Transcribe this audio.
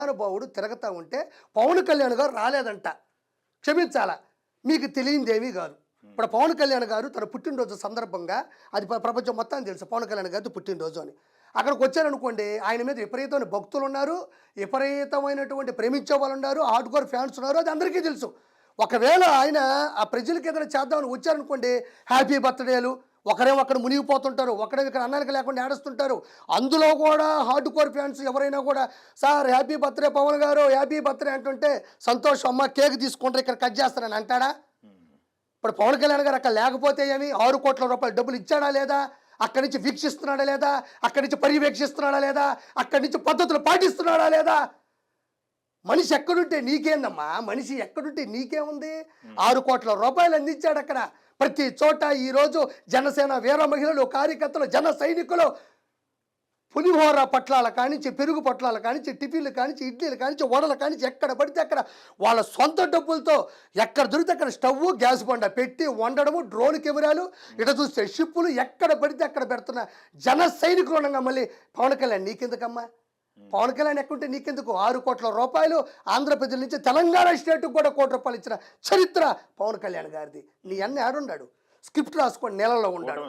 మహానుభావుడు తిరగతా ఉంటే పవన్ కళ్యాణ్ గారు రాలేదంట. క్షమించాలా, మీకు తెలియనిదేమీ కాదు. ఇప్పుడు పవన్ కళ్యాణ్ గారు తన పుట్టినరోజు సందర్భంగా, అది ప్రపంచం మొత్తానికి తెలుసు పవన్ కళ్యాణ్ గారిది పుట్టినరోజు అని. అక్కడికి వచ్చారనుకోండి, ఆయన మీద విపరీతమైన భక్తులు ఉన్నారు, విపరీతమైనటువంటి ప్రేమించే వాళ్ళు ఉన్నారు, హార్డ్‌కోర్ ఫ్యాన్స్ ఉన్నారు, అది అందరికీ తెలుసు. ఒకవేళ ఆయన ఆ ప్రజలకి ఏదైనా చేద్దామని వచ్చారనుకోండి, హ్యాపీ బర్త్‌డేలు, ఒకరేమో అక్కడ మునిగిపోతుంటారు, ఒకరేమో ఇక్కడ అన్నానికి లేకుండా ఏడుస్తుంటారు. అందులో కూడా హార్డ్‌కోర్ ఫ్యాన్స్ ఎవరైనా కూడా, సార్ హ్యాపీ బర్త్‌డే పవన్ గారు, హ్యాపీ బర్త్‌డే అంటుంటే, సంతోషం అమ్మ కేక్ తీసుకుంటారు, ఇక్కడ కట్ చేస్తానని అంటాడా? ఇప్పుడు పవన్ కళ్యాణ్ గారు అక్కడ లేకపోతే ఏమి, 6 కోట్ల రూపాయలు డబ్బులు ఇచ్చాడా లేదా, అక్కడి నుంచి వీక్షిస్తున్నాడా లేదా, అక్కడి నుంచి పర్యవేక్షిస్తున్నాడా లేదా, అక్కడి నుంచి పద్ధతులు పాటిస్తున్నాడా లేదా? మనిషి ఎక్కడుంటే నీకేందమ్మా, మనిషి ఎక్కడుంటే నీకేముంది? 6 కోట్ల రూపాయలు అందించాడు అక్కడ. ప్రతి చోట ఈరోజు జనసేన వీర మహిళలు, కార్యకర్తలు, జన సైనికులు పులిహోర పట్లాల కానించి, పెరుగు పట్లాల కానించి, టిఫిన్లు కానించి, ఇడ్లీలు కానించి, వడలు కానించి, ఎక్కడ పడితే అక్కడ వాళ్ళ సొంత డబ్బులతో ఎక్కడ దొరికితే అక్కడ స్టవ్, గ్యాస్ బండ పెట్టి వండడము, డ్రోన్ కెమెరాలు, ఇటు చూస్తే షిప్పులు, ఎక్కడ పడితే అక్కడ పెడుతున్న జన సైనికులు ఉండగా మళ్ళీ పవన్ కళ్యాణ్ నీకెందుకమ్మా? పవన్ కళ్యాణ్ ఎక్కుంటే నీకెందుకు? 6 కోట్ల రూపాయలు ఆంధ్రప్రదేశ్ నుంచి తెలంగాణ స్టేట్కి కూడా 1 కోటి రూపాయలు ఇచ్చిన చరిత్ర పవన్ కళ్యాణ్ గారిది. నీ అన్న ఆడున్నాడు, స్క్రిప్ట్ రాసుకొని నెలలో ఉన్నాడు.